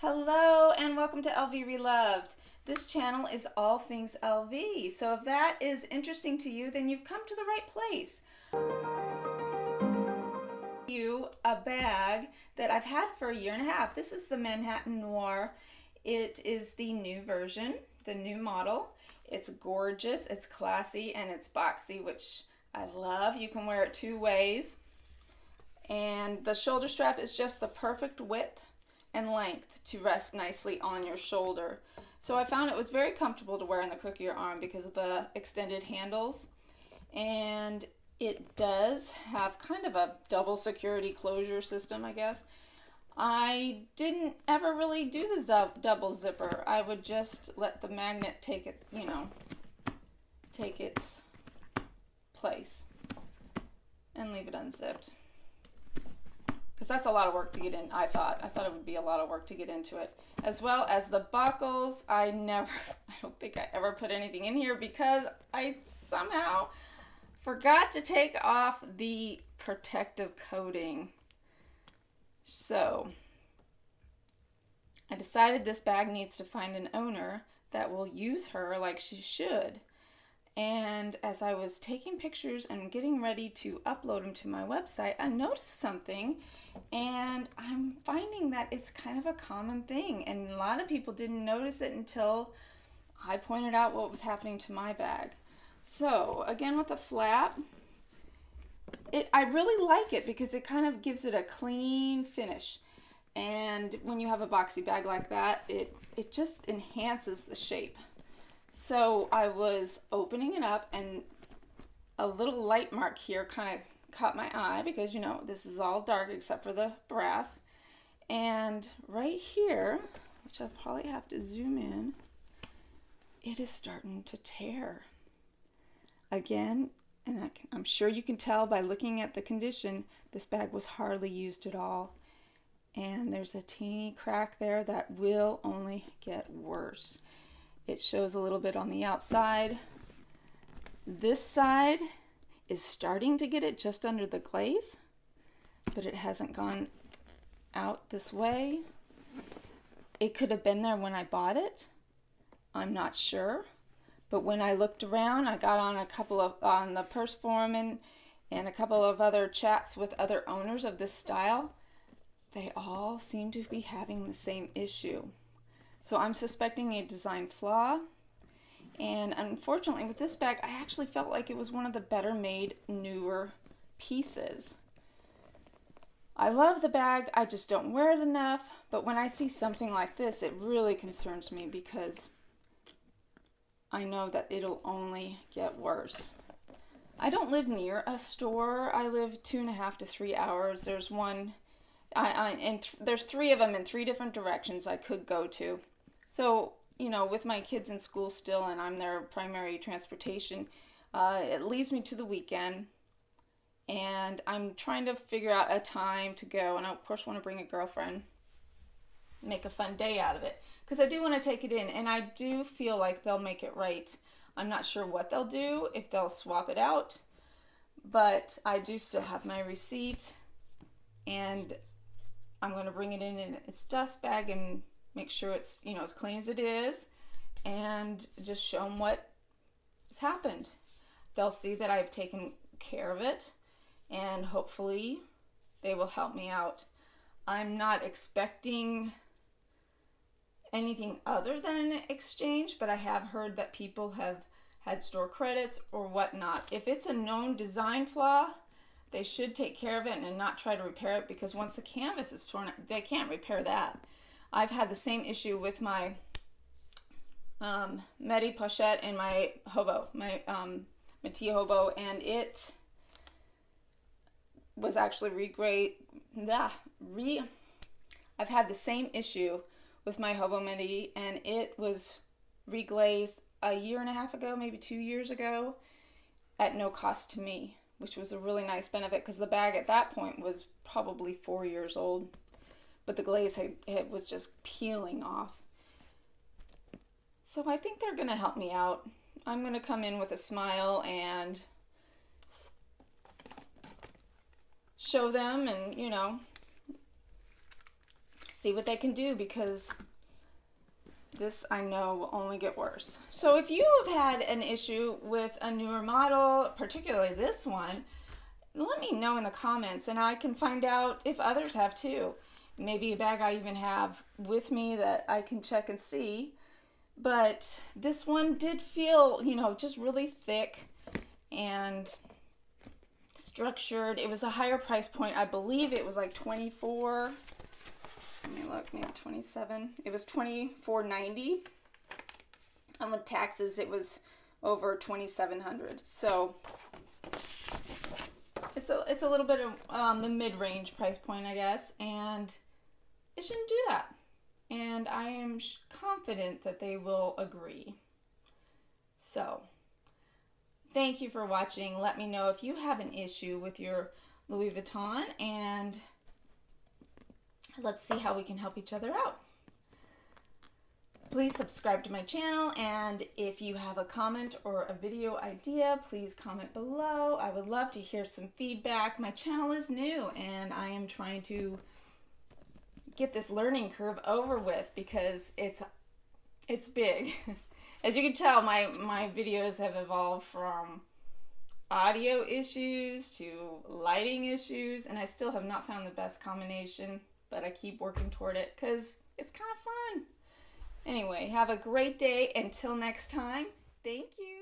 Hello and welcome to LV ReLoved. This channel is all things LV, so if that is interesting to you, then you've come to the right place. A bag that I've had for a year and a half. This is the Manhattan Noir. It is the new version, the new model. It's gorgeous, it's classy, and it's boxy, which I love. You can wear it two ways. And the shoulder strap is just the perfect width and length to rest nicely on your shoulder. So I found it was very comfortable to wear in the crook of your arm because of the extended handles. And it does have kind of a double security closure system, I guess. I didn't ever really do this double zipper. I would just let the magnet take it, take its place and leave it unzipped. Because that's a lot of work to get in, I thought it would be a lot of work to get into it. As well as the buckles, I don't think I ever put anything in here because I somehow forgot to take off the protective coating. So I decided this bag needs to find an owner that will use her like she should. And as I was taking pictures and getting ready to upload them to my website, I noticed something, and I'm finding that it's kind of a common thing, and a lot of people didn't notice it until I pointed out what was happening to my bag. So again, with the flap, I really like it because it kind of gives it a clean finish. And when you have a boxy bag like that, it just enhances the shape. So I was opening it up and a little light mark here kind of caught my eye because, this is all dark except for the brass. And right here, which I'll probably have to zoom in, it is starting to tear. Again, and I'm sure you can tell by looking at the condition, this bag was hardly used at all. And there's a teeny crack there that will only get worse. It shows a little bit on the outside. This side is starting to get it just under the glaze, but it hasn't gone out this way. It could have been there when I bought it. I'm not sure. But when I looked around, I got on on the purse forum and a couple of other chats with other owners of this style. They all seem to be having the same issue. So I'm suspecting a design flaw. And unfortunately with this bag, I actually felt like it was one of the better made, newer pieces. I love the bag, I just don't wear it enough. But when I see something like this, it really concerns me because I know that it'll only get worse. I don't live near a store. I live 2.5 to 3 hours. There's one, there's three of them in 3 different directions I could go to. So, with my kids in school still and I'm their primary transportation, it leaves me to the weekend. And I'm trying to figure out a time to go. And I, of course, want to bring a girlfriend. Make a fun day out of it. Because I do want to take it in. And I do feel like they'll make it right. I'm not sure what they'll do, if they'll swap it out. But I do still have my receipt. And I'm going to bring it in its dust bag and make sure it's, as clean as it is, and just show them what has happened. They'll see that I've taken care of it, and hopefully they will help me out. I'm not expecting anything other than an exchange, but I have heard that people have had store credits or whatnot. If it's a known design flaw, they should take care of it and not try to repair it, because once the canvas is torn, they can't repair that. I've had the same issue with my Medi pochette and my hobo, my Mattia hobo, and it was actually I've had the same issue with my hobo Medi, and it was reglazed a year and a half ago, maybe 2 years ago, at no cost to me, which was a really nice benefit because the bag at that point was probably 4 years old. But the glaze was just peeling off. So I think they're going to help me out. I'm going to come in with a smile and show them and, see what they can do, because this I know will only get worse. So if you have had an issue with a newer model, particularly this one, let me know in the comments and I can find out if others have too. Maybe a bag I even have with me that I can check and see. But this one did feel, you know, just really thick and structured. It was a higher price point. I believe it was like 24. Let me look, maybe 27. It was $24.90. And with taxes, it was over $2,700. So it's a little bit of the mid-range price point, I guess, and it shouldn't do that. And I am confident that they will agree. So thank you for watching. Let me know if you have an issue with your Louis Vuitton, and let's see how we can help each other out. Please subscribe to my channel, and if you have a comment or a video idea, please comment below. I would love to hear some feedback. My channel is new, and I am trying to get this learning curve over with because it's big. As you can tell, my videos have evolved from audio issues to lighting issues, and I still have not found the best combination, but I keep working toward it because it's kind of fun. Anyway, have a great day. Until next time, thank you.